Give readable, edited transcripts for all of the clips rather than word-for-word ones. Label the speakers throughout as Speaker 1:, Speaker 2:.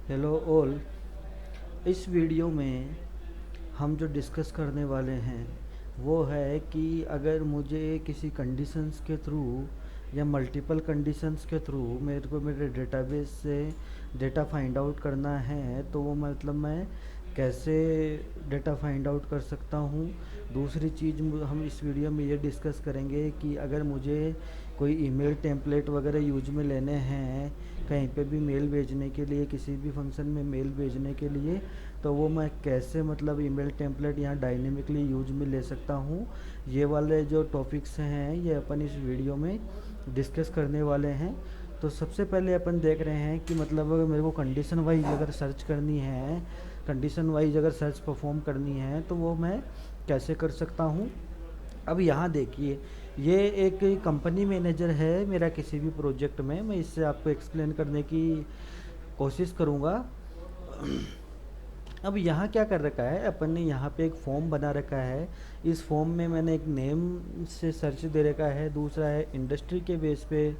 Speaker 1: Hello all. इस video में हम जो डिस्कस करने वाले हैं वो है कि अगर मुझे किसी कंडीशंस के थ्रू या मल्टीपल कंडीशंस के थ्रू मेरे को मेरे डेटाबेस से डेटा फाइंड आउट करना है तो वो मतलब मैं कैसे डेटा फाइंड आउट कर सकता हूँ। दूसरी चीज़ हम इस वीडियो में ये डिस्कस करेंगे कि अगर मुझे कोई ईमेल टेम्पलेट वगैरह यूज में लेने हैं कहीं पे भी मेल भेजने के लिए, किसी भी फंक्शन में मेल भेजने के लिए, तो वो मैं कैसे मतलब ईमेल टेम्पलेट यहाँ डायनेमिकली यूज में ले सकता हूँ। ये वाले जो टॉपिक्स हैं ये अपन इस वीडियो में डिस्कस करने वाले हैं। तो सबसे पहले अपन देख रहे हैं कि मतलब अगर मेरे को कंडीशन वाइज अगर सर्च करनी है, कंडीशन वाइज अगर सर्च परफॉर्म करनी है तो वो मैं कैसे कर सकता हूँ। अब यहाँ देखिए, ये एक कंपनी मैनेजर है मेरा किसी भी प्रोजेक्ट में, मैं इससे आपको एक्सप्लेन करने की कोशिश करूँगा। अब यहाँ क्या कर रखा है अपन ने, यहाँ पे एक फॉर्म बना रखा है। इस फॉर्म में मैंने एक नेम से सर्च दे रखा है, दूसरा है इंडस्ट्री के बेस पे,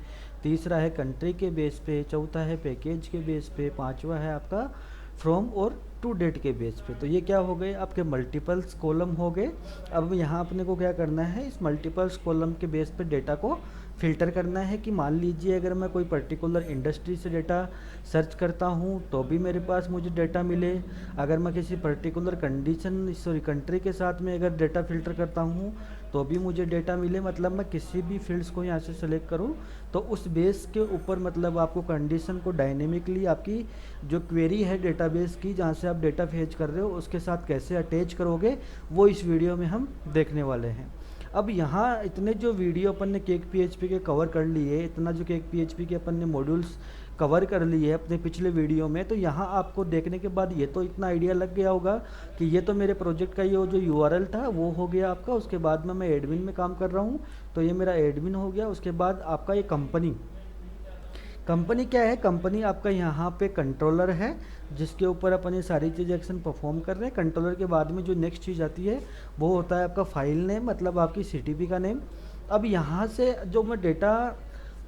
Speaker 1: तीसरा है कंट्री के बेस पे, चौथा है पैकेज के बेस पे, पांचवा है आपका फ्रॉम और टू डेट के बेस पे। तो ये क्या हो गए आपके मल्टीपल्स कॉलम हो गए। अब यहाँ अपने को क्या करना है, इस मल्टीपल्स कॉलम के बेस पे डेटा को फ़िल्टर करना है कि मान लीजिए अगर मैं कोई पर्टिकुलर इंडस्ट्री से डेटा सर्च करता हूँ तो भी मेरे पास मुझे डेटा मिले, अगर मैं किसी पर्टिकुलर कंट्री के साथ में अगर डेटा फ़िल्टर करता हूँ तो भी मुझे डेटा मिले। मतलब मैं किसी भी फील्ड्स को यहाँ से सेलेक्ट करूँ तो उस बेस के ऊपर मतलब आपको कंडीशन को डायनेमिकली आपकी जो क्वेरी है डेटाबेस की जहाँ से आप डेटा फेच कर रहे हो उसके साथ कैसे अटैच करोगे वो इस वीडियो में हम देखने वाले हैं। अब यहाँ इतने जो वीडियो अपन ने केक पीएचपी के कवर कर लिए, इतना जो केक पीएचपी के अपन ने मॉड्यूल्स कवर कर लिए अपने पिछले वीडियो में, तो यहाँ आपको देखने के बाद ये तो इतना आइडिया लग गया होगा कि ये तो मेरे प्रोजेक्ट का ये जो यूआरएल था वो हो गया आपका। उसके बाद में मैं एडमिन में काम कर रहा हूँ तो ये मेरा एडमिन हो गया। उसके बाद आपका ये कंपनी, कंपनी क्या है, कंपनी आपका यहाँ पे कंट्रोलर है जिसके ऊपर अपन ये सारी चीज़ एक्शन परफॉर्म कर रहे हैं। कंट्रोलर के बाद में जो नेक्स्ट चीज़ आती है वो होता है आपका फाइल नेम, मतलब आपकी सीटीपी का नेम। अब यहाँ से जो मैं डेटा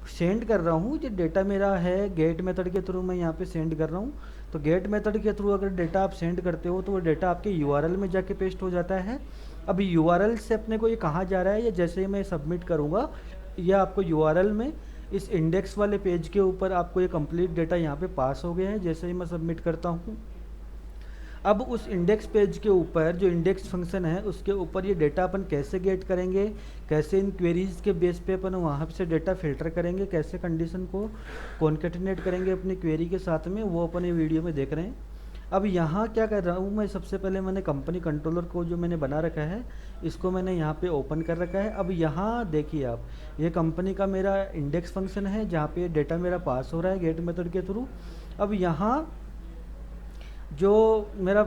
Speaker 1: सेंड कर रहा हूँ, जो डेटा मेरा है गेट मेथड के थ्रू मैं यहाँ पे सेंड कर रहा हूँ। तो गेट मेथड के थ्रू अगर डेटा आप सेंड करते हो तो वो डेटा आपके यूआरएल में जाके पेस्ट हो जाता है। अब यूआरएल से अपने को ये कहाँ जा रहा है, ये जैसे ही मैं सबमिट करूँगा ये आपको यूआरएल में इस इंडेक्स वाले पेज के ऊपर आपको ये कंप्लीट डेटा यहाँ पे पास हो गया है। जैसे ही मैं सबमिट करता हूँ अब उस इंडेक्स पेज के ऊपर जो इंडेक्स फंक्शन है उसके ऊपर ये डेटा अपन कैसे गेट करेंगे, कैसे इन क्वेरीज के बेस पे अपन वहाँ से डेटा फिल्टर करेंगे, कैसे कंडीशन को कॉन्केटिनेट करेंगे अपनी क्वेरी के साथ में, वो अपन ये वीडियो में देख रहे हैं। अब यहाँ क्या कर रहा हूँ मैं, सबसे पहले मैंने कंपनी कंट्रोलर को जो मैंने बना रखा है इसको मैंने यहाँ पे ओपन कर रखा है। अब यहाँ देखिए आप, ये कंपनी का मेरा इंडेक्स फंक्शन है जहाँ पे डेटा मेरा पास हो रहा है गेट मेथड के थ्रू। अब यहाँ जो मेरा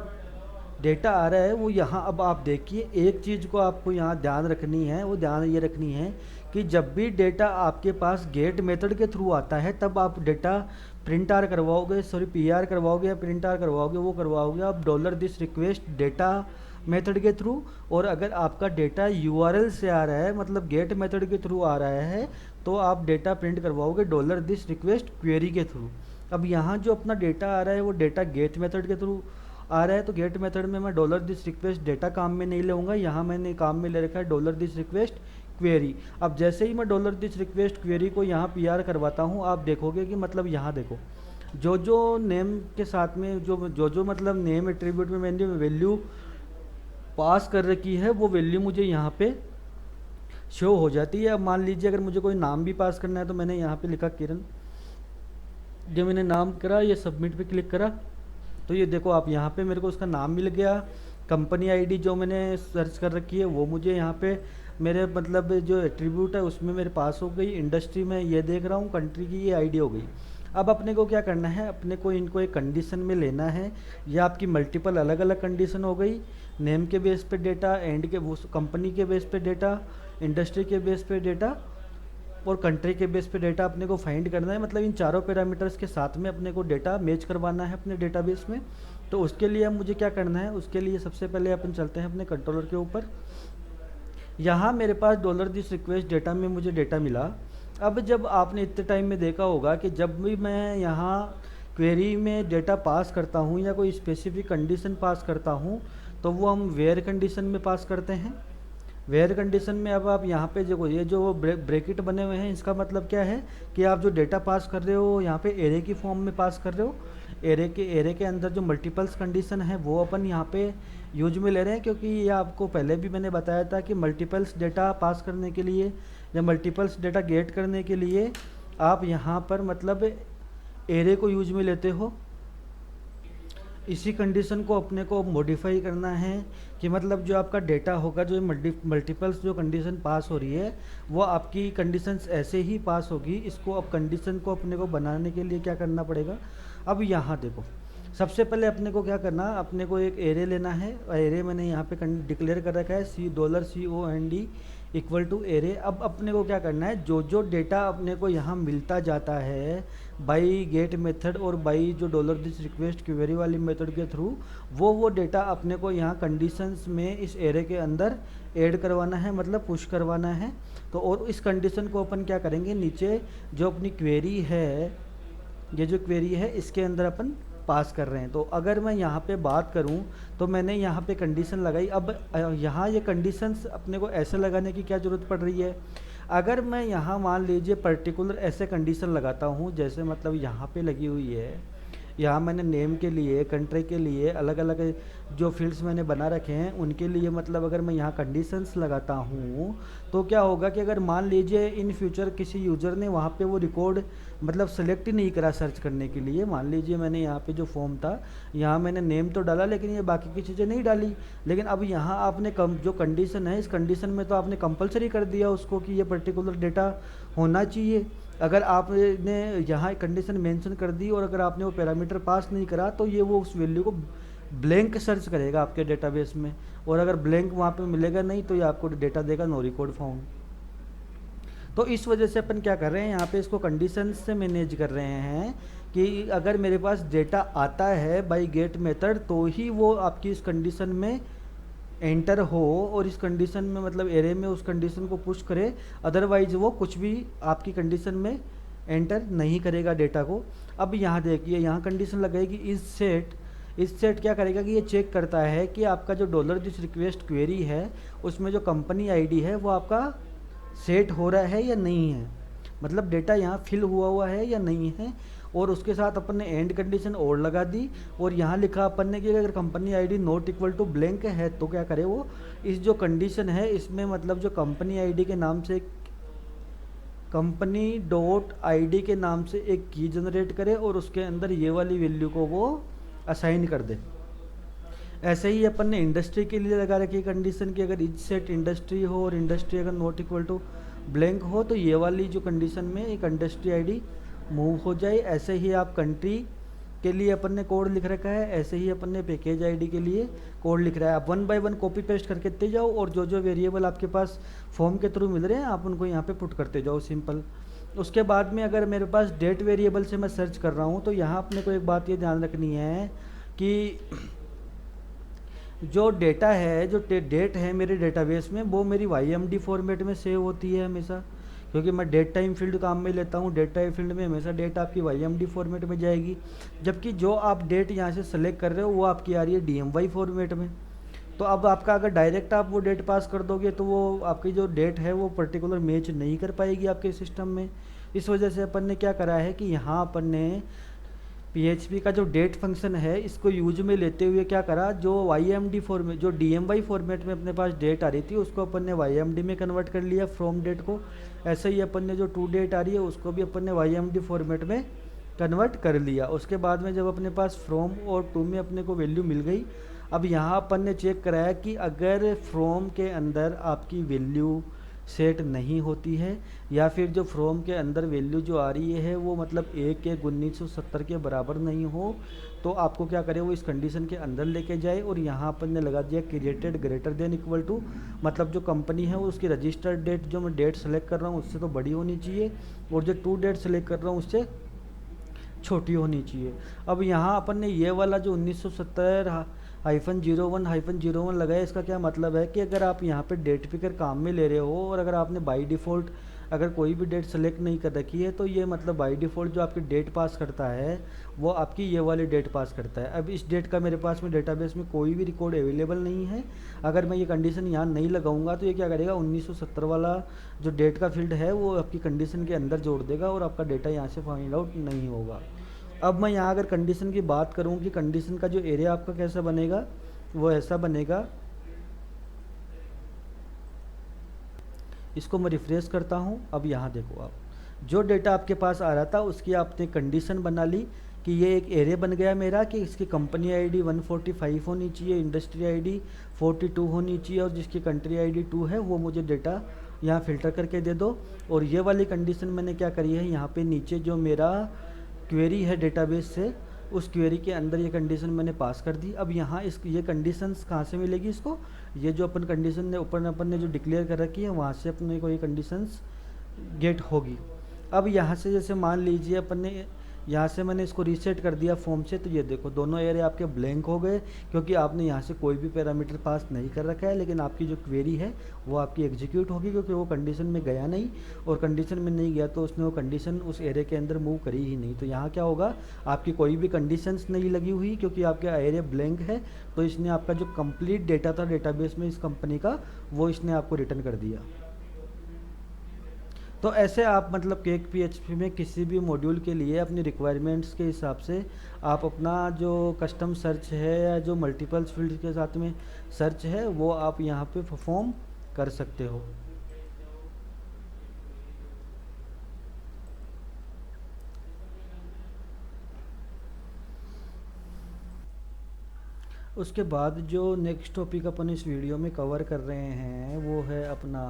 Speaker 1: डेटा आ रहा है वो यहाँ, अब आप देखिए एक चीज़ को आपको यहाँ ध्यान रखनी है, वो ध्यान ये रखनी है कि जब भी डेटा आपके पास गेट मेथड के थ्रू आता है तब आप डेटा प्रिंट आर करवाओगे, सॉरी पी आर करवाओगे या प्रिंट आर करवाओगे, वो करवाओगे आप dollar this request data method के थ्रू। और अगर आपका डेटा यूआरएल से आ रहा है मतलब गेट मेथड के थ्रू आ रहा है तो आप डेटा प्रिंट करवाओगे डॉलर दिस रिक्वेस्ट क्वेरी के थ्रू। अब यहाँ जो अपना डेटा आ रहा है वो डेटा गेट मेथड के थ्रू आ रहा है तो गेट मेथड में मैं डॉलर दिस रिक्वेस्ट डेटा काम में नहीं लूँगा, यहाँ मैंने काम में ले रखा है डॉलर दिस रिक्वेस्ट क्वेरी। अब जैसे ही मैं डॉलर दिस रिक्वेस्ट क्वेरी को यहाँ पीआर करवाता हूँ आप देखोगे कि मतलब यहाँ देखो जो जो नेम के साथ में जो मतलब नेम एट्रीब्यूट में मैंने वैल्यू पास कर रखी है वो वैल्यू मुझे यहाँ पे शो हो जाती है। अब मान लीजिए अगर मुझे कोई नाम भी पास करना है तो मैंने यहाँ पे लिखा किरण, जो मैंने नाम करा ये सबमिट पे क्लिक करा तो ये देखो आप यहाँ पे मेरे को उसका नाम मिल गया। कंपनी आईडी जो मैंने सर्च कर रखी है वो मुझे यहाँ पे मेरे मतलब जो एट्रीब्यूट है उसमें मेरे पास हो गई। इंडस्ट्री में ये देख रहा हूँ, कंट्री की ये आईडी हो गई। अब अपने को क्या करना है, अपने को इनको एक कंडीशन में लेना है। ये आपकी मल्टीपल अलग अलग कंडीशन हो गई, नेम के बेस पे डेटा, एंड के वो कंपनी के बेस पे डेटा, इंडस्ट्री के बेस पे डेटा और कंट्री के बेस पे डेटा अपने को फाइंड करना है। मतलब इन चारों पैरामीटर्स के साथ में अपने को डेटा मैच करवाना है अपने डेटाबेस में। तो उसके लिए अब मुझे क्या करना है, उसके लिए सबसे पहले अपन चलते हैं अपने कंट्रोलर के ऊपर। यहाँ मेरे पास डॉलर दिस रिक्वेस्ट डेटा में मुझे डेटा मिला। अब जब आपने इतने टाइम में देखा होगा कि जब भी मैं यहाँ क्वेरी में डेटा पास करता हूँ या कोई स्पेसिफिक कंडीशन पास करता हूँ तो वो हम वेयर कंडीशन में पास करते हैं। वेयर कंडीशन में अब आप यहाँ पे देखो, ये जो ब्रैकेट बने हुए हैं इसका मतलब क्या है कि आप जो डेटा पास कर रहे हो यहाँ पे एरे की फॉर्म में पास कर रहे हो। एरे के अंदर जो मल्टीपल्स कंडीशन है वो अपन यहाँ पे यूज में ले रहे हैं, क्योंकि ये आपको पहले भी मैंने बताया था कि मल्टीपल्स डेटा पास करने के लिए या मल्टीपल्स डेटा गेट करने के लिए आप यहाँ पर मतलब एरे को यूज में लेते हो। इसी कंडीशन को अपने को मॉडिफाई करना है कि मतलब जो आपका डेटा होगा, जो मल्टीपल्स जो कंडीशन पास हो रही है वो आपकी कंडीशंस ऐसे ही पास होगी। इसको अब कंडीशन को अपने को बनाने के लिए क्या करना पड़ेगा, अब यहाँ देखो, सबसे पहले अपने को क्या करना, अपने को एक एरे लेना है। और एरे मैंने यहाँ पे डिक्लेयर कर रखा है $COND इक्वल टू एरे। अब अपने को क्या करना है, जो जो डेटा अपने को यहाँ मिलता जाता है बाई गेट मेथड और बाई जो $this रिक्वेस्ट क्वेरी वाली मेथड के थ्रू, वो डेटा अपने को यहाँ कंडीशंस में इस एरे के अंदर ऐड करवाना है, मतलब पुश करवाना है। तो और इस कंडीशन को अपन क्या करेंगे, नीचे जो अपनी क्वेरी है, ये जो क्वेरी है इसके अंदर अपन पास कर रहे हैं। तो अगर मैं यहाँ पे बात करूँ तो मैंने यहाँ पे कंडीशन लगाई। अब यहाँ ये कंडीशंस अपने को ऐसे लगाने की क्या ज़रूरत पड़ रही है, अगर मैं यहाँ मान लीजिए पर्टिकुलर ऐसे कंडीशन लगाता हूँ, जैसे मतलब यहाँ पे लगी हुई है, यहाँ मैंने नेम के लिए, कंट्री के लिए अलग अलग जो फील्ड्स मैंने बना रखे हैं उनके लिए मतलब अगर मैं यहाँ कंडीशंस लगाता हूँ तो क्या होगा कि अगर मान लीजिए इन फ्यूचर किसी यूज़र ने वहाँ पे वो रिकॉर्ड मतलब सेलेक्ट ही नहीं करा सर्च करने के लिए, मान लीजिए मैंने यहाँ पे जो फॉर्म था यहाँ मैंने नेम तो डाला लेकिन ये बाकी की चीज़ें नहीं डाली, लेकिन अब यहाँ आपने जो कंडीशन है इस कंडीशन में तो आपने कंपलसरी कर दिया उसको कि ये पर्टिकुलर डेटा होना चाहिए। अगर आपने यहाँ कंडीशन मेंशन कर दी और अगर आपने वो पैरामीटर पास नहीं करा तो ये वो उस वैल्यू को ब्लैंक सर्च करेगा आपके डेटाबेस में, और अगर ब्लैंक वहाँ पे मिलेगा नहीं तो ये आपको डेटा देगा नो रिकॉर्ड फाउंड। तो इस वजह से अपन क्या कर रहे हैं, यहाँ पे इसको कंडीशन से मैनेज कर रहे हैं कि अगर मेरे पास डेटा आता है बाय गेट मेथड तो ही वो आपकी इस कंडीशन में एंटर हो और इस कंडीशन में मतलब एरे में उस कंडीशन को पुश करे, अदरवाइज वो कुछ भी आपकी कंडीशन में एंटर नहीं करेगा डेटा को। अब यहाँ देखिए, यहाँ कंडीशन लगेगी इस सेट क्या करेगा कि ये चेक करता है कि आपका जो $this रिक्वेस्ट क्वेरी है उसमें जो कंपनी आईडी है वो आपका सेट हो रहा है या नहीं है, मतलब डेटा यहाँ फिल हुआ है या नहीं है। और उसके साथ अपन ने एंड कंडीशन और लगा दी और यहाँ लिखा अपन ने कि अगर company ID not equal to blank है तो क्या करे वो, इस जो कंडीशन है इसमें मतलब जो कंपनी आईडी के नाम से company.id के नाम से एक की जनरेट करे और उसके अंदर ये वाली वैल्यू को वो असाइन कर दे। ऐसे ही अपन ने इंडस्ट्री के लिए लगा रखी कंडीशन कि अगर इज सेट इंडस्ट्री हो और इंडस्ट्री अगर नॉट इक्वल टू ब्लैंक हो तो ये वाली जो कंडीशन में एक इंडस्ट्री आईडी मूव हो जाए। ऐसे ही आप कंट्री के लिए अपन ने कोड लिख रखा है, ऐसे ही अपन ने पैकेज आईडी के लिए कोड लिख रहा है। आप 1 बाय 1 कॉपी पेस्ट करके दे जाओ और जो जो वेरिएबल आपके पास फॉर्म के थ्रू मिल रहे हैं आप उनको यहाँ पे पुट करते जाओ, सिंपल। उसके बाद में अगर मेरे पास डेट वेरिएबल से मैं सर्च कर रहा हूँ तो यहाँ अपने को एक बात ये ध्यान रखनी है कि जो डेटा है, जो डेट है मेरे डेटाबेस में वो मेरी YMD फॉर्मेट में सेव होती है हमेशा, क्योंकि मैं डेट टाइम फील्ड काम में लेता हूँ। डेट टाइम फील्ड में हमेशा डेट आपकी YMD फॉर्मेट में जाएगी, जबकि जो आप डेट यहाँ से सेलेक्ट कर रहे हो वो आपकी आ रही है DMY फॉर्मेट में। तो अब आपका अगर डायरेक्ट आप वो डेट पास कर दोगे तो वो आपकी जो डेट है वो पर्टिकुलर मैच नहीं कर पाएगी आपके सिस्टम में। इस वजह से अपन ने क्या करा है कि यहाँ अपन ने PHP का जो डेट फंक्शन है इसको यूज में लेते हुए क्या करा, जो YMD फॉर्मेट, जो DMY फॉर्मेट में अपने पास डेट आ रही थी उसको अपन ने YMD में कन्वर्ट कर लिया फ्रॉम डेट को। ऐसे ही अपन ने जो टू डेट आ रही है उसको भी अपन ने YMD फॉर्मेट में कन्वर्ट कर लिया। उसके बाद में जब अपने पास फ्रॉम और टू में अपने को वैल्यू मिल गई, अब यहाँ अपन ने चेक कराया कि अगर फ्रॉम के अंदर आपकी वैल्यू सेट नहीं होती है या फिर जो फ्रॉम के अंदर वैल्यू जो आ रही है वो मतलब 1/1970 के बराबर नहीं हो तो आपको क्या करे, वो इस कंडीशन के अंदर लेके जाए और यहाँ अपन ने लगा दिया created greater than equal to, मतलब जो कंपनी है उसकी रजिस्टर्ड डेट, जो मैं डेट सेलेक्ट कर रहा हूँ उससे तो बड़ी होनी चाहिए और जो टू डेट सेलेक्ट कर रहा हूँ उससे छोटी होनी चाहिए। अब यहाँ अपन ने ये वाला जो 1970-01-01 लगाया, इसका क्या मतलब है कि अगर आप यहाँ पे डेट पिकर काम में ले रहे हो और अगर आपने बाय डिफ़ॉल्ट अगर कोई भी डेट सेलेक्ट नहीं कर रखी है तो ये मतलब बाय डिफ़ॉल्ट जो आपकी डेट पास करता है वो आपकी ये वाली डेट पास करता है। अब इस डेट का मेरे पास में डेटाबेस में कोई भी रिकॉर्ड अवेलेबल नहीं है। अगर मैं ये कंडीशन यहाँ नहीं लगाऊंगा तो ये क्या करेगा, 1970 वाला जो डेट का फील्ड है वो आपकी कंडीशन के अंदर जोड़ देगा और आपका डेटा यहाँ से फाइंड आउट नहीं होगा। अब मैं यहाँ अगर कंडीशन की बात करूँ कि कंडीशन का जो एरिया आपका कैसा बनेगा, वो ऐसा बनेगा। इसको मैं रिफ्रेश करता हूँ। अब यहाँ देखो, आप जो डेटा आपके पास आ रहा था उसकी आपने कंडीशन बना ली कि ये एक एरे बन गया मेरा कि इसकी कंपनी आईडी 145 होनी चाहिए, इंडस्ट्री आईडी 42 होनी चाहिए और जिसकी कंट्री आईडी 2 है वो मुझे डेटा यहाँ फ़िल्टर करके दे दो। और ये वाली कंडीशन मैंने क्या करी है, यहाँ पे नीचे जो मेरा क्वेरी है डेटाबेस से, उस क्वेरी के अंदर ये कंडीशन मैंने पास कर दी। अब यहाँ इस ये कंडीशंस कहाँ से मिलेगी इसको, ये जो अपन कंडीशन ने ऊपर अपन ने जो डिक्लेयर कर रखी है वहाँ से अपने को ये कंडीशंस गेट होगी। अब यहाँ से जैसे मान लीजिए अपन ने यहाँ से मैंने इसको रीसेट कर दिया फॉर्म से, तो ये देखो दोनों एरे आपके ब्लैंक हो गए क्योंकि आपने यहाँ से कोई भी पैरामीटर पास नहीं कर रखा है। लेकिन आपकी जो क्वेरी है वो आपकी एग्जीक्यूट होगी क्योंकि वो कंडीशन में गया नहीं, और कंडीशन में नहीं गया तो उसने वो कंडीशन उस एरे के अंदर मूव करी ही नहीं। तो यहाँ क्या होगा, आपकी कोई भी कंडीशंस नहीं लगी हुई क्योंकि आपका एरे ब्लैंक है। तो इसने आपका जो कंप्लीट डेटा था डेटाबेस में इस कंपनी का, वो इसने आपको रिटर्न कर दिया। तो ऐसे आप मतलब केक पीएचपी में किसी भी मॉड्यूल के लिए अपनी रिक्वायरमेंट्स के हिसाब से आप अपना जो कस्टम सर्च है या जो मल्टीपल फील्ड के साथ में सर्च है वो आप यहाँ पे परफॉर्म कर सकते हो। उसके बाद जो नेक्स्ट टॉपिक अपन इस वीडियो में कवर कर रहे हैं वो है अपना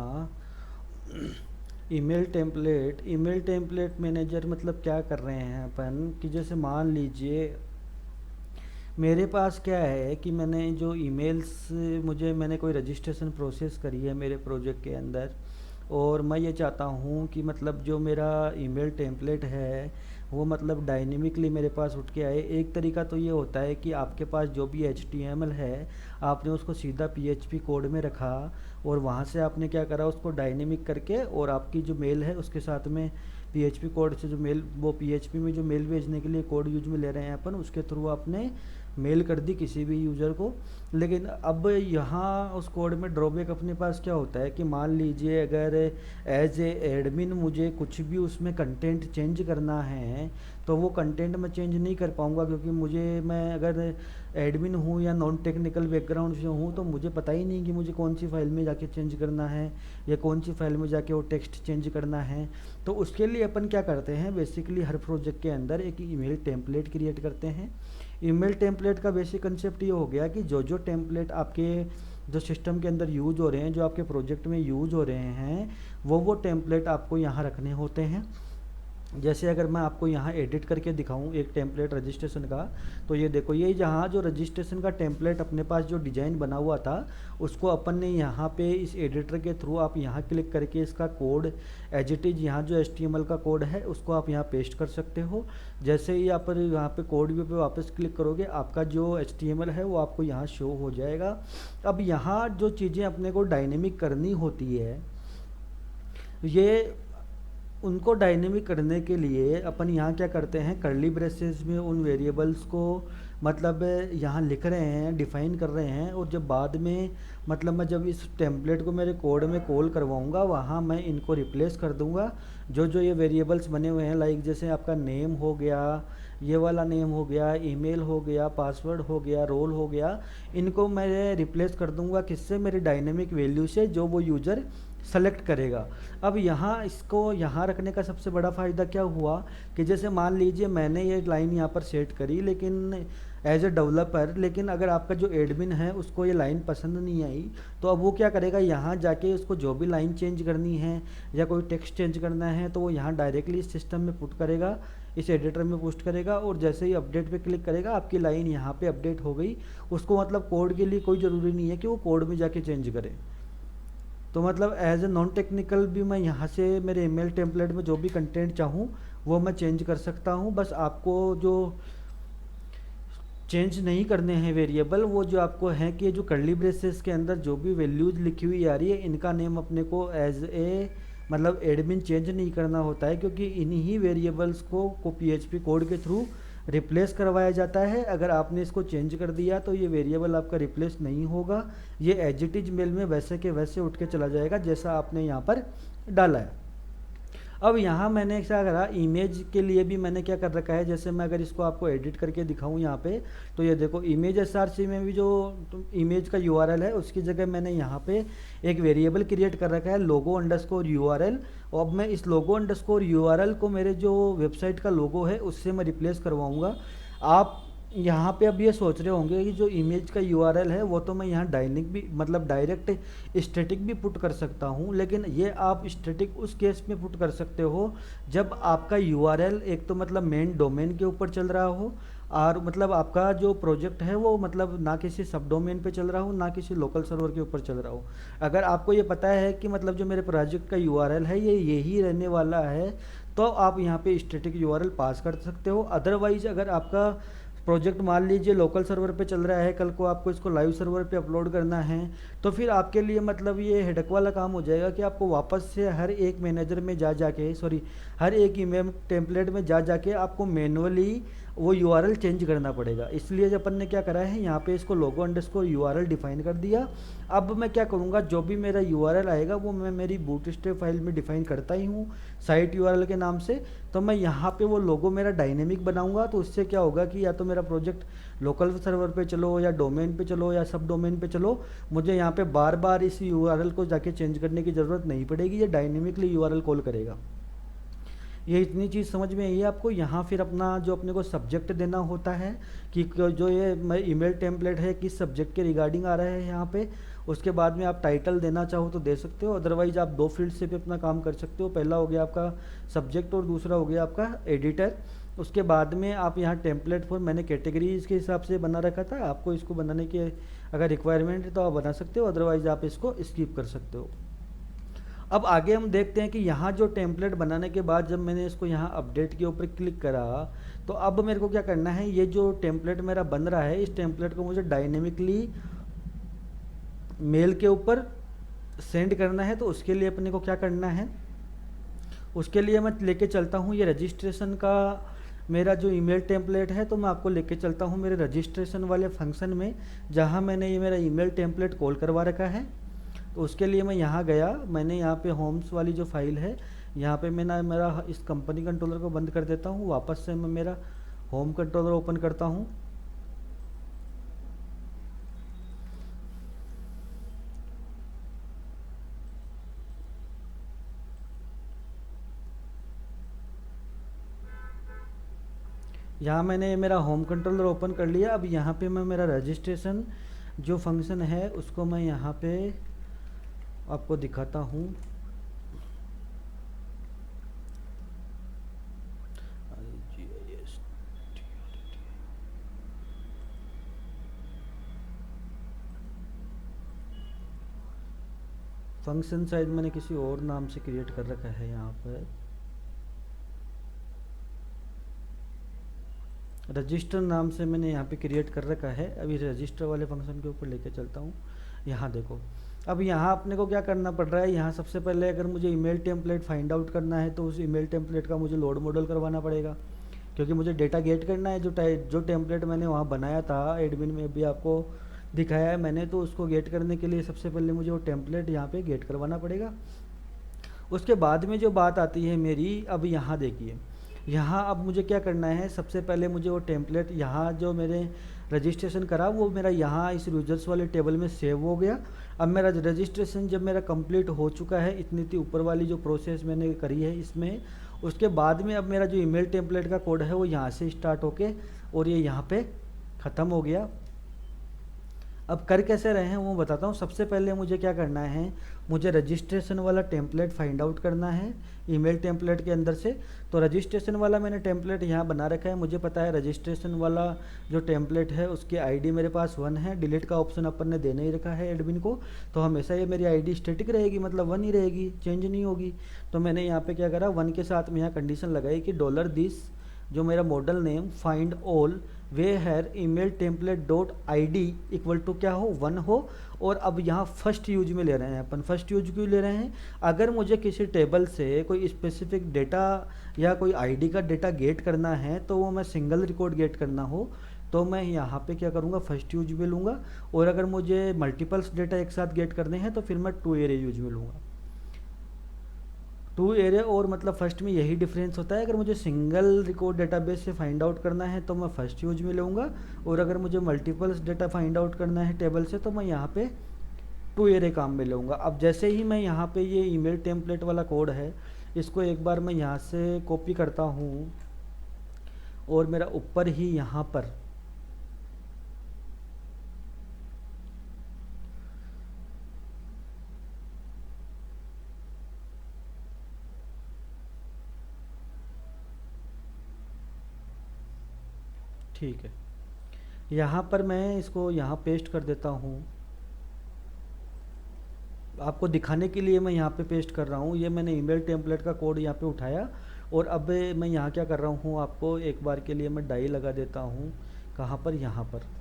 Speaker 1: email template. Email template manager मतलब क्या कर रहे हैं अपन कि जैसे मान लीजिए मेरे पास क्या है कि मैंने जो ईमेल्स मैंने कोई रजिस्ट्रेशन प्रोसेस करी है मेरे प्रोजेक्ट के अंदर, और मैं ये चाहता हूँ कि मतलब जो मेरा ईमेल टेम्पलेट है वो मतलब डायनेमिकली मेरे पास उठ के आए। एक तरीका तो ये होता है कि आपके पास जो भी HTML है आपने उसको सीधा PHP कोड में रखा और वहाँ से आपने क्या करा, उसको डायनेमिक करके और आपकी जो मेल है उसके साथ में PHP कोड से जो मेल, वो PHP में जो मेल भेजने के लिए कोड यूज में ले रहे हैं अपन, उसके थ्रू आपने मेल कर दी किसी भी यूज़र को। लेकिन अब यहाँ उस कोड में ड्रॉबैक अपने पास क्या होता है कि मान लीजिए अगर एज ए एडमिन मुझे कुछ भी उसमें कंटेंट चेंज करना है तो वो कंटेंट मैं चेंज नहीं कर पाऊँगा क्योंकि मैं अगर एडमिन हूँ या नॉन टेक्निकल बैकग्राउंड से हूँ तो मुझे पता ही नहीं कि मुझे कौन सी फाइल में जाके चेंज करना है या कौन सी फाइल में जाके वो टेक्स्ट चेंज करना है। तो उसके लिए अपन क्या करते हैं, बेसिकली हर प्रोजेक्ट के अंदर एक ईमेल टेम्पलेट क्रिएट करते हैं। ईमेल टेम्पलेट का बेसिक कंसेप्ट ये हो गया कि जो टेम्पलेट आपके जो सिस्टम के अंदर यूज हो रहे हैं, जो आपके प्रोजेक्ट में यूज हो रहे हैं, वो टेम्पलेट आपको यहाँ रखने होते हैं। जैसे अगर मैं आपको यहाँ एडिट करके दिखाऊं एक टेम्पलेट रजिस्ट्रेशन का, तो ये देखो, ये जहाँ जो रजिस्ट्रेशन का टेम्पलेट अपने पास जो डिज़ाइन बना हुआ था उसको अपन ने यहाँ पे इस एडिटर के थ्रू आप यहाँ क्लिक करके इसका कोड एज इट इज़, यहाँ जो HTML का कोड है उसको आप यहाँ पेस्ट कर सकते हो। जैसे ही आप यहाँ पे कोड व्यू पे वापस क्लिक करोगे आपका जो HTML है वो आपको यहाँ शो हो जाएगा। अब यहाँ जो चीज़ें अपने को डायनेमिक करनी होती है, ये उनको डायनेमिक करने के लिए अपन यहाँ क्या करते हैं, कर्ली ब्रेसेस में उन वेरिएबल्स को मतलब यहाँ लिख रहे हैं, डिफ़ाइन कर रहे हैं, और जब बाद में मतलब मैं जब इस टेम्पलेट को मेरे कोड में कॉल करवाऊँगा वहाँ मैं इनको रिप्लेस कर दूँगा। जो ये वेरिएबल्स बने हुए हैं, लाइक जैसे आपका नेम हो गया, ये वाला नेम हो गया, ईमेल हो गया, पासवर्ड हो गया, रोल हो गया, इनको मैं रिप्लेस कर दूँगा किससे, मेरे डायनेमिक वैल्यू से जो वो यूज़र सेलेक्ट करेगा। अब यहाँ इसको यहाँ रखने का सबसे बड़ा फ़ायदा क्या हुआ कि जैसे मान लीजिए मैंने ये लाइन यहाँ पर सेट करी लेकिन एज ए डेवलपर, लेकिन अगर आपका जो एडमिन है उसको ये लाइन पसंद नहीं आई तो अब वो क्या करेगा, यहाँ जाके उसको जो भी लाइन चेंज करनी है या कोई टेक्स्ट चेंज करना है तो वो यहाँ डायरेक्टली इस सिस्टम में पुट करेगा, इस एडिटर में पोस्ट करेगा, और जैसे ही अपडेट पे क्लिक करेगा आपकी लाइन यहाँ पे अपडेट हो गई। उसको मतलब कोड के लिए कोई ज़रूरी नहीं है कि वो कोड में जाके चेंज करे। तो मतलब एज ए नॉन टेक्निकल भी मैं यहाँ से मेरे ईमेल टेम्पलेट में जो भी कंटेंट चाहूँ वो मैं चेंज कर सकता हूँ। बस आपको जो चेंज नहीं करने हैं वेरिएबल, वो जो आपको है कि जो कर्ली ब्रेसेस के अंदर जो भी वैल्यूज लिखी हुई आ रही है इनका नेम अपने को एज ए मतलब एडमिन चेंज नहीं करना होता है, क्योंकि इन्हीं वेरिएबल्स को पीएचपी कोड के थ्रू रिप्लेस करवाया जाता है। अगर आपने इसको चेंज कर दिया तो ये वेरिएबल आपका रिप्लेस नहीं होगा, ये एज इट इज मेल में वैसे के वैसे उठ के चला जाएगा जैसा आपने यहाँ पर डाला है। अब यहाँ मैंने क्या करा, इमेज के लिए भी मैंने क्या कर रखा है, जैसे मैं अगर इसको आपको एडिट करके दिखाऊँ यहाँ पे, तो ये देखो इमेज एसआरसी में भी जो इमेज का यूआरएल है उसकी जगह मैंने यहाँ पे एक वेरिएबल क्रिएट कर रखा है लोगो अंडरस्कोर यूआरएल। और अब मैं इस लोगो अंडरस्कोर यूआरएल को मेरे जो वेबसाइट का लोगो है उससे मैं रिप्लेस करवाऊँगा। आप यहाँ पे अब ये सोच रहे होंगे कि जो इमेज का यूआरएल है वो तो मैं यहाँ डायनिक भी मतलब डायरेक्ट स्टैटिक भी पुट कर सकता हूँ, लेकिन ये आप स्टैटिक उस केस में पुट कर सकते हो जब आपका यूआरएल एक तो मतलब मेन डोमेन के ऊपर चल रहा हो, और मतलब आपका जो प्रोजेक्ट है वो मतलब ना किसी सब डोमेन पे चल रहा हो ना किसी लोकल सर्वर के ऊपर चल रहा हो। अगर आपको ये पता है कि मतलब जो मेरे प्रोजेक्ट का यूआरएल है ये यही रहने वाला है, तो आप यहाँ पे स्टैटिक यूआरएल पास कर सकते हो। अदरवाइज अगर आपका प्रोजेक्ट मान लीजिए लोकल सर्वर पे चल रहा है, कल को आपको इसको लाइव सर्वर पे अपलोड करना है, तो फिर आपके लिए मतलब ये हेडक वाला काम हो जाएगा कि आपको वापस से हर एक मैनेजर में जा जाके हर एक ईमेल टेम्पलेट में जा जाके आपको मैनुअली वो यूआरएल चेंज करना पड़ेगा। इसलिए जब अपन ने क्या करा है यहाँ पे इसको लोगो अंडरस्कोर यूआरएल डिफाइन कर दिया। अब मैं क्या करूँगा, जो भी मेरा यूआरएल आएगा वो मैं मेरी बूटस्ट्रैप फाइल में डिफाइन करता ही हूँ साइट यूआरएल के नाम से। तो मैं यहाँ पे वो लोगो मेरा डायनेमिक बनाऊंगा, तो उससे क्या होगा कि या तो मेरा प्रोजेक्ट लोकल सर्वर पे चलो या डोमेन पे चलो या सब डोमेन पे चलो, मुझे यहाँ पे बार बार इस यूआरएल को जाके चेंज करने की ज़रूरत नहीं पड़ेगी, ये डायनेमिकली यूआरएल कॉल करेगा। ये इतनी चीज़ समझ में आई है आपको। यहाँ फिर अपना जो अपने को सब्जेक्ट देना होता है कि जो ये ईमेल टेम्पलेट है किस सब्जेक्ट के रिगार्डिंग आ रहा है यहाँ पे। उसके बाद में आप टाइटल देना चाहो तो दे सकते हो, अदरवाइज आप दो फील्ड से भी अपना काम कर सकते हो। पहला हो गया आपका सब्जेक्ट और दूसरा हो गया आपका एडिटर। उसके बाद में आप यहाँ टेम्पलेट फॉर मैंने कैटेगरीज के हिसाब से बना रखा था, आपको इसको बनाने की अगर रिक्वायरमेंट है तो आप बना सकते हो, अदरवाइज आप इसको स्किप कर सकते हो। अब आगे हम देखते हैं कि यहाँ जो टेम्पलेट बनाने के बाद जब मैंने इसको यहाँ अपडेट के ऊपर क्लिक करा, तो अब मेरे को क्या करना है, ये जो टेम्पलेट मेरा बन रहा है इस टेम्पलेट को मुझे डायनेमिकली मेल के ऊपर सेंड करना है। तो उसके लिए अपने को क्या करना है, उसके लिए मैं लेके चलता हूँ ये रजिस्ट्रेशन का मेरा जो ईमेल टेम्पलेट है, तो मैं आपको लेके चलता हूँ मेरे रजिस्ट्रेशन वाले फंक्शन में जहाँ मैंने ये मेरा ईमेल टेम्पलेट कॉल करवा रखा है। तो उसके लिए मैं यहाँ गया, मैंने यहाँ पे होम्स वाली जो फाइल है यहाँ पे मैं मेरा इस कंपनी कंट्रोलर को बंद कर देता हूँ, वापस से मैं मेरा होम कंट्रोलर ओपन करता हूँ। यहाँ मैंने मेरा होम कंट्रोलर ओपन कर लिया। अब यहाँ पे मैं मेरा रजिस्ट्रेशन जो फंक्शन है उसको मैं यहाँ पे आपको दिखाता हूँ। फंक्शन शायद मैंने किसी और नाम से क्रिएट कर रखा है यहाँ पर, रजिस्टर नाम से मैंने यहाँ पे क्रिएट कर रखा है। अभी रजिस्टर वाले फंक्शन के ऊपर लेके चलता हूँ। यहाँ देखो, अब यहाँ अपने को क्या करना पड़ रहा है, यहाँ सबसे पहले अगर मुझे ईमेल टेम्पलेट फाइंड आउट करना है तो उस ईमेल टेम्पलेट का मुझे लोड मॉडल करवाना पड़ेगा, क्योंकि मुझे डेटा गेट करना है। जो टेम्पलेट मैंने वहाँ बनाया था एडमिन में भी आपको दिखाया है मैंने, तो उसको गेट करने के लिए सबसे पहले मुझे वो टेम्पलेट यहाँ पे गेट करवाना पड़ेगा। उसके बाद में जो बात आती है मेरी, अब यहाँ देखिए, यहाँ अब मुझे क्या करना है, सबसे पहले मुझे वो टेम्पलेट यहाँ जो मेरे रजिस्ट्रेशन करा वो मेरा यहाँ इस यूजर्स वाले टेबल में सेव हो गया। अब मेरा रजिस्ट्रेशन जब मेरा कंप्लीट हो चुका है, इतनी ऊपर वाली जो प्रोसेस मैंने करी है इसमें, उसके बाद में अब मेरा जो ईमेल टेम्पलेट का कोड है वो यहाँ से स्टार्ट होके और ये यहाँ पे ख़त्म हो गया। अब कर कैसे रहे हैं वो बताता हूँ। सबसे पहले मुझे क्या करना है, मुझे रजिस्ट्रेशन वाला टेम्पलेट फाइंड आउट करना है ईमेल टेम्पलेट के अंदर से। तो रजिस्ट्रेशन वाला मैंने टेम्पलेट यहाँ बना रखा है, मुझे पता है रजिस्ट्रेशन वाला जो टेम्पलेट है उसकी आईडी मेरे पास 1 है। डिलीट का ऑप्शन अपन ने देने ही रखा है एडमिन को, तो हमेशा ये मेरी आईडी स्टैटिक रहेगी, मतलब 1 ही रहेगी, चेंज नहीं होगी। तो मैंने यहाँ पे क्या करा, 1 के साथ में यहाँ कंडीशन लगाई कि $this जो मेरा model name find all where email template dot I D equal to क्या हो 1 हो। और अब यहाँ फर्स्ट यूज में ले रहे हैं अपन। फर्स्ट यूज क्यों ले रहे हैं? अगर मुझे किसी टेबल से कोई स्पेसिफिक डेटा या कोई आईडी का डेटा गेट करना है तो वो मैं सिंगल रिकॉर्ड गेट करना हो तो मैं यहाँ पे क्या करूँगा, फर्स्ट यूज में लूँगा। और अगर मुझे मल्टीपल्स डेटा एक साथ गेट करने हैं तो फिर मैं टू एरे यूज में लूँगा। टू एरे और मतलब फर्स्ट में यही डिफरेंस होता है। अगर मुझे सिंगल रिकॉर्ड डेटाबेस से फाइंड आउट करना है तो मैं फर्स्ट यूज में लूँगा, और अगर मुझे मल्टीपल्स डेटा फाइंड आउट करना है टेबल से तो मैं यहाँ पे टू एरे काम में लूँगा। अब जैसे ही मैं यहाँ पे ये ईमेल टेम्पलेट वाला कोड है इसको एक बार मैं यहाँ से कॉपी करता हूँ और मेरा ऊपर ही यहाँ पर ठीक है, यहाँ पर मैं इसको यहाँ पेस्ट कर देता हूँ। आपको दिखाने के लिए मैं यहाँ पे पेस्ट कर रहा हूँ। ये मैंने ईमेल टेम्पलेट का कोड यहाँ पे उठाया और अब मैं यहाँ क्या कर रहा हूँ, आपको एक बार के लिए मैं डाई लगा देता हूँ। कहाँ पर? यहाँ पर।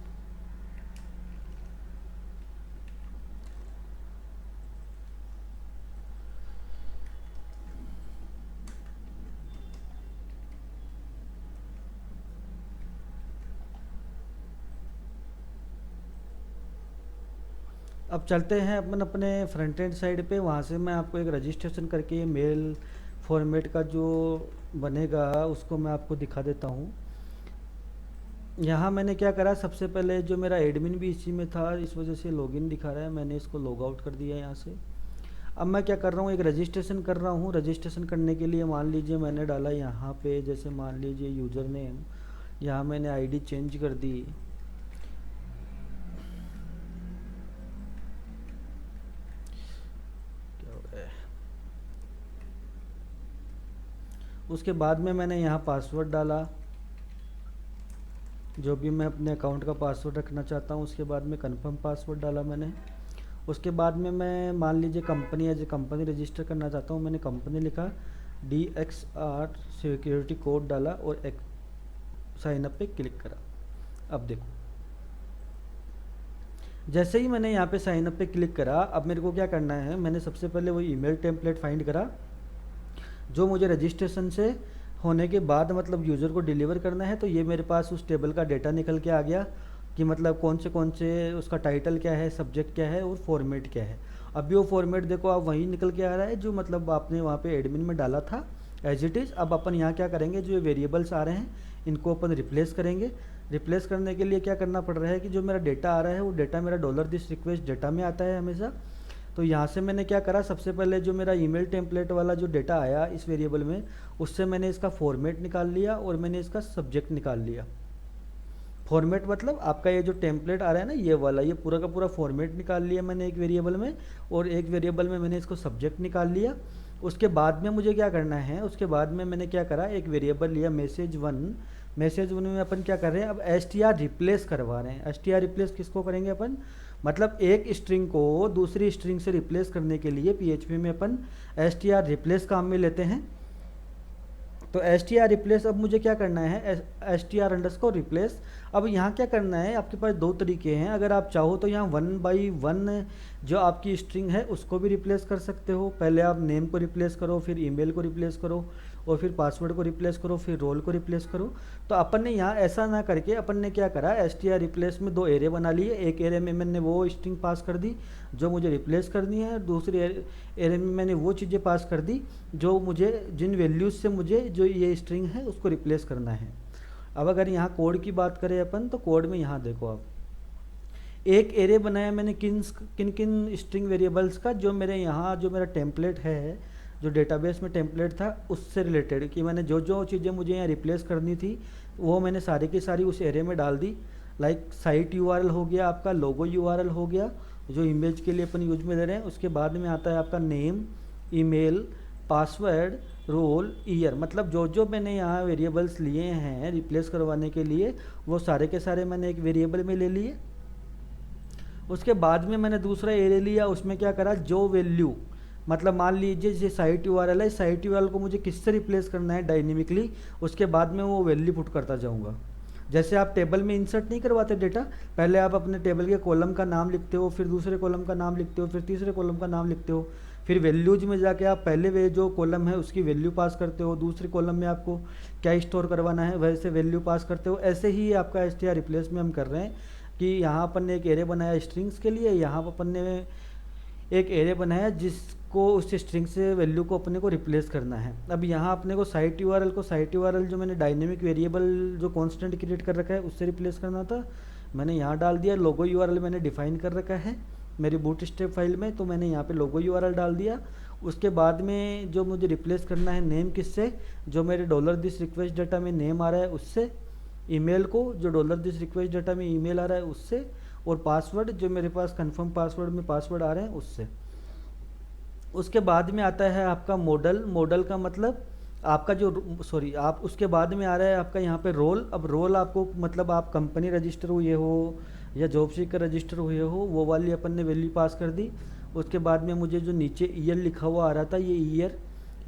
Speaker 1: अब चलते हैं अपन अपने फ्रंट एंड साइड पे। वहाँ से मैं आपको एक रजिस्ट्रेशन करके ये मेल फॉर्मेट का जो बनेगा उसको मैं आपको दिखा देता हूँ। यहाँ मैंने क्या करा, सबसे पहले जो मेरा एडमिन भी इसी में था इस वजह से लॉगिन दिखा रहा है, मैंने इसको लॉग आउट कर दिया यहाँ से। अब मैं क्या कर रहा हूँ, एक रजिस्ट्रेशन कर रहा हूँ। रजिस्ट्रेशन करने के लिए मान लीजिए मैंने डाला यहाँ पे, जैसे मान लीजिए यूज़र नेम, यहाँ मैंने आईडी चेंज कर दी। क्या हो रहा है? उसके बाद में मैंने यहाँ पासवर्ड डाला, जो भी मैं अपने अकाउंट का पासवर्ड रखना चाहता हूँ। उसके बाद में कंफर्म पासवर्ड डाला मैंने। उसके बाद में मैं मान लीजिए company as a company register करना चाहता हूँ, मैंने कंपनी लिखा, DXR सिक्योरिटी कोड डाला और एक साइन अप पे क्लिक करा। अब देखो, जैसे ही मैंने यहाँ पे साइन अप पे क्लिक करा, अब मेरे को क्या करना है, मैंने सबसे पहले वो ईमेल टेम्पलेट फाइंड करा जो मुझे रजिस्ट्रेशन से होने के बाद मतलब यूज़र को डिलीवर करना है। तो ये मेरे पास उस टेबल का डेटा निकल के आ गया कि मतलब कौन से उसका टाइटल क्या है, सब्जेक्ट क्या है और फॉर्मेट क्या है। अभी वो फॉर्मेट देखो आप वहीं निकल के आ रहा है जो मतलब आपने वहाँ पे एडमिन में डाला था एज इट इज़। अब अपन यहाँ क्या करेंगे, जो ये वेरिएबल्स आ रहे हैं इनको अपन रिप्लेस करेंगे। रिप्लेस करने के लिए क्या करना पड़ रहा है कि जो मेरा डेटा आ रहा है वो डेटा मेरा $this रिक्वेस्ट डेटा में आता है हमेशा। तो यहाँ से मैंने क्या करा, सबसे पहले जो मेरा ईमेल टेम्पलेट वाला जो डेटा आया इस वेरिएबल में, उससे मैंने इसका फॉर्मेट निकाल लिया और मैंने इसका सब्जेक्ट निकाल लिया। फॉर्मेट मतलब आपका ये जो टेम्पलेट आ रहा है ना ये वाला, ये पूरा का पूरा फॉर्मेट निकाल लिया मैंने एक वेरिएबल में, और एक वेरिएबल में मैंने इसको सब्जेक्ट निकाल लिया। उसके बाद में मुझे क्या करना है, उसके बाद में मैंने क्या करा, एक वेरिएबल लिया मैसेज1। मैसेज1 में अपन क्या कर रहे हैं, अब str रिप्लेस करवा रहे हैं। str रिप्लेस किसको करेंगे अपन, मतलब एक स्ट्रिंग को दूसरी स्ट्रिंग से रिप्लेस करने के लिए PHP में अपन str रिप्लेस काम में लेते हैं। तो str रिप्लेस अब मुझे क्या करना है, str अंडरस्कोर रिप्लेस। अब यहाँ क्या करना है, आपके पास दो तरीके हैं। अगर आप चाहो तो यहाँ 1 by 1 जो आपकी स्ट्रिंग है उसको भी रिप्लेस कर सकते हो। पहले आप नेम को रिप्लेस करो, फिर ईमेल को रिप्लेस करो, और फिर पासवर्ड को रिप्लेस करो, फिर रोल को रिप्लेस करो। तो अपन ने यहाँ ऐसा ना करके अपन ने क्या करा, str रिप्लेस में दो एरे बना लिए। एक एरे में मैंने वो स्ट्रिंग पास कर दी जो मुझे रिप्लेस करनी है, और दूसरे एरे में मैंने वो चीज़ें पास कर दी जो मुझे, जिन वैल्यूज़ से मुझे जो ये स्ट्रिंग है उसको रिप्लेस करना है। अब अगर यहाँ कोड की बात करें अपन, तो कोड में यहाँ देखो आप, एक एरे बनाया मैंने किन किन स्ट्रिंग वेरिएबल्स का, जो मेरे यहाँ जो मेरा टेम्पलेट है, जो डेटाबेस में टेम्पलेट था उससे रिलेटेड, कि मैंने जो जो चीज़ें मुझे यहाँ रिप्लेस करनी थी वो मैंने सारी की सारी उस एरे में डाल दी। लाइक साइट URL हो गया, आपका लोगो URL हो गया जो इमेज के लिए अपन यूज में ले रहे हैं। उसके बाद में आता है आपका name, email, password, role, year, मतलब जो जो मैंने यहाँ वेरिएबल्स लिए हैं रिप्लेस करवाने के लिए वो सारे के सारे मैंने एक वेरिएबल में ले लिए। उसके बाद में मैंने दूसरा एरे लिया, उसमें क्या करा, जो वैल्यू, मतलब मान लीजिए ये साइट URL है, साइट URL को मुझे किससे रिप्लेस करना है डायनेमिकली, उसके बाद में वो वैल्यू पुट करता जाऊँगा। जैसे आप टेबल में इंसर्ट नहीं करवाते डेटा, पहले आप अपने टेबल के कॉलम का नाम लिखते हो, फिर दूसरे कॉलम का नाम लिखते हो, फिर तीसरे कॉलम का नाम लिखते हो, फिर वैल्यूज में जाके आप पहले वे जो कॉलम है उसकी वैल्यू पास करते हो, दूसरे कॉलम में आपको क्या स्टोर करवाना है वैसे वैल्यू पास करते हो। ऐसे ही आपका str रिप्लेस में हम कर रहे हैं कि यहाँ अपन ने एक एरे बनाया स्ट्रिंग्स के लिए, यहाँ अपन ने एक एरे बनाया जिसको उस स्ट्रिंग से वैल्यू को अपने को रिप्लेस करना है। अब यहाँ अपने को साइट यूआरएल जो मैंने डायनेमिक वेरिएबल जो कांस्टेंट क्रिएट कर रखा है उससे रिप्लेस करना था, मैंने यहाँ डाल दिया। लोगो यूआरएल मैंने डिफाइन कर रखा है मेरी बूटस्ट्रैप फाइल में, तो मैंने यहाँ पे लोगो यूआरएल डाल दिया। उसके बाद में जो मुझे रिप्लेस करना है नेम किससे, जो मेरे $this रिक्वेस्ट डाटा में नेम आ रहा है उससे, ईमेल को जो $this रिक्वेस्ट डाटा में ईमेल आ रहा है उससे, और पासवर्ड जो मेरे पास कंफर्म पासवर्ड में पासवर्ड आ रहे हैं उससे। उसके बाद में आता है आपका मॉडल का मतलब आपका जो आप उसके बाद में आ रहा है आपका यहाँ पे रोल। अब रोल आपको मतलब आप कंपनी रजिस्टर हुए हो या जॉब सीकर रजिस्टर हुए हो, वो वाली अपन ने वैल्यू पास कर दी। उसके बाद में मुझे जो नीचे ईयर लिखा हुआ आ रहा था ये ईयर,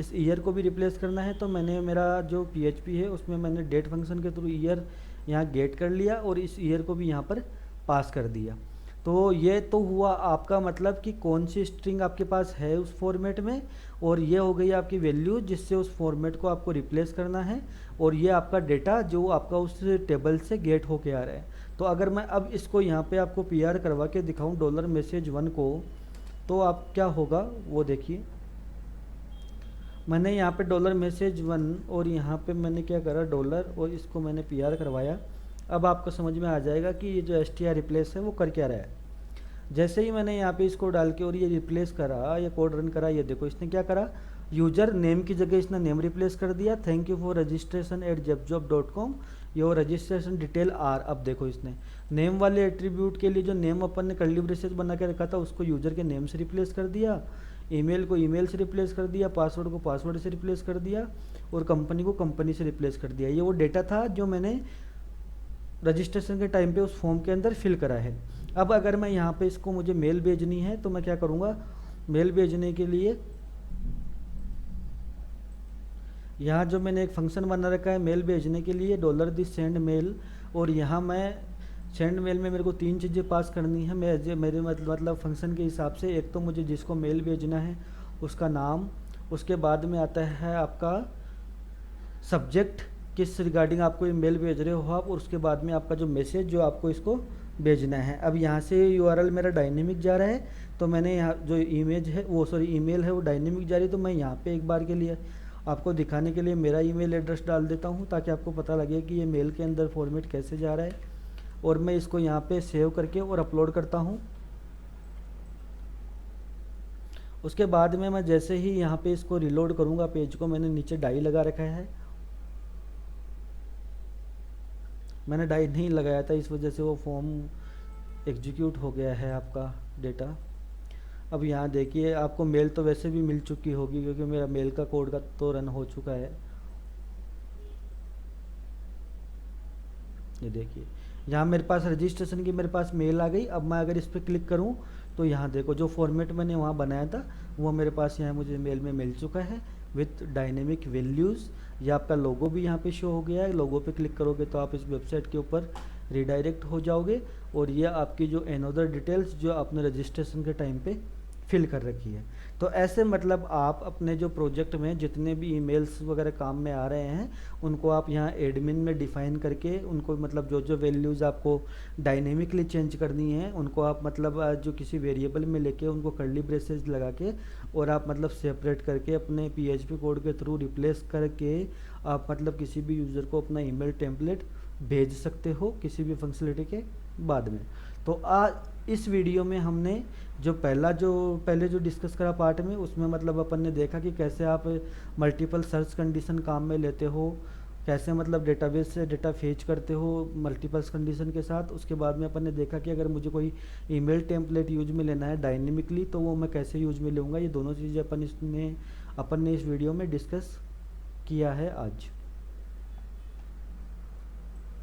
Speaker 1: इस ईयर को भी रिप्लेस करना है, तो मैंने मेरा जो PHP है उसमें मैंने डेट फंक्शन के थ्रू ईयर यहाँ गेट कर लिया और इस ईयर को भी यहाँ पर पास कर दिया। तो ये तो हुआ आपका मतलब कि कौन सी स्ट्रिंग आपके पास है उस फॉर्मेट में, और ये हो गई आपकी वैल्यू जिससे उस फॉर्मेट को आपको रिप्लेस करना है, और ये आपका डेटा जो आपका उस टेबल से गेट होके आ रहा है। तो अगर मैं अब इसको यहाँ पे आपको PR करवा के दिखाऊँ $message1 को, तो आप क्या होगा वो देखिए। मैंने यहाँ पे $message1 और यहाँ पे मैंने क्या करा डॉलर, और इसको मैंने PR करवाया। अब आपको समझ में आ जाएगा कि ये जो str रिप्लेस है वो कर क्या रहा है। जैसे ही मैंने यहाँ पे इसको डाल के और ये रिप्लेस करा, ये कोड रन करा, ये देखो इसने क्या करा, यूजर नेम की जगह इसने नेम रिप्लेस कर दिया, thank you for registration @jobjob.com, your registration detail are. अब देखो इसने नेम वाले एट्रीब्यूट के लिए जो नेम अपन ने कर्ली ब्रेसेस बना के रखा था उसको यूजर के नेम से रिप्लेस कर दिया, ईमेल को ईमेल से रिप्लेस कर दिया, पासवर्ड को पासवर्ड से रिप्लेस कर दिया, और कंपनी को कंपनी से रिप्लेस कर दिया। ये वो डेटा था जो मैंने रजिस्ट्रेशन के टाइम पे उस फॉर्म के अंदर फिल करा है। अब अगर मैं यहाँ पे इसको मुझे मेल भेजनी है तो मैं क्या करूँगा, मेल भेजने के लिए यहाँ जो मैंने एक फंक्शन बना रखा है मेल भेजने के लिए $this send mail, और यहाँ मैं सेंड मेल में मेरे को 3 चीज़ें पास करनी है मेरे मतलब फंक्शन के हिसाब से। एक तो मुझे जिसको मेल भेजना है उसका नाम, उसके बाद में आता है आपका सब्जेक्ट किस रिगार्डिंग आपको ईमेल भेज रहे हो आप, और उसके बाद में आपका जो मैसेज जो आपको इसको भेजना है। अब यहाँ से यूआरएल मेरा डायनेमिक जा रहा है, तो मैंने यहाँ जो ईमेल है वो डायनेमिक जा रही है, तो मैं यहाँ पे एक बार के लिए आपको दिखाने के लिए मेरा ईमेल एड्रेस डाल देता हूँ ताकि आपको पता लगे कि ये मेल के अंदर फॉर्मेट कैसे जा रहा है। और मैं इसको यहाँ पे सेव करके और अपलोड करता हूँ। उसके बाद में मैं जैसे ही यहाँ पे इसको रिलोड करूँगा पेज को, मैंने नीचे डाई लगा रखा है, मैंने डाई नहीं लगाया था इस वजह से वो फॉर्म एग्जीक्यूट हो गया है आपका डेटा। अब यहाँ देखिए आपको मेल तो वैसे भी मिल चुकी होगी क्योंकि मेरा मेल का कोड का तो रन हो चुका है। ये देखिए यहाँ मेरे पास रजिस्ट्रेशन की मेरे पास मेल आ गई। अब मैं अगर इस पर क्लिक करूँ तो यहाँ देखो जो फॉर्मेट मैंने वहाँ बनाया था वो मेरे पास यहाँ मुझे मेल में मिल चुका है विथ डायनेमिक वैल्यूज़। ये आपका लोगो भी यहाँ पे शो हो गया है। लोगो पे क्लिक करोगे तो आप इस वेबसाइट के ऊपर रिडायरेक्ट हो जाओगे, और ये आपकी जो एनोदर डिटेल्स जो आपने रजिस्ट्रेशन के टाइम पे फिल कर रखी है। तो ऐसे मतलब आप अपने जो प्रोजेक्ट में जितने भी ईमेल्स वगैरह काम में आ रहे हैं उनको आप यहाँ एडमिन में डिफ़ाइन करके उनको मतलब जो जो वैल्यूज़ आपको डायनेमिकली चेंज करनी है उनको आप मतलब जो किसी वेरिएबल में लेके उनको कर्ली ब्रेसेस लगा के और आप मतलब सेपरेट करके अपने PHP कोड के थ्रू रिप्लेस करके आप मतलब किसी भी यूज़र को अपना ईमेल टेम्पलेट भेज सकते हो किसी भी फंक्शनलिटी के बाद में। तो आज इस वीडियो में हमने जो पहले जो डिस्कस करा पार्ट में उसमें मतलब अपन ने देखा कि कैसे आप मल्टीपल सर्च कंडीशन काम में लेते हो, कैसे मतलब डेटाबेस से डेटा फेच करते हो मल्टीपल्स कंडीशन के साथ। उसके बाद में अपन ने देखा कि अगर मुझे कोई ईमेल टेम्पलेट यूज में लेना है डायनेमिकली तो वो मैं कैसे यूज में लूँगा। ये दोनों चीज़ें अपन ने इस वीडियो में डिस्कस किया है आज।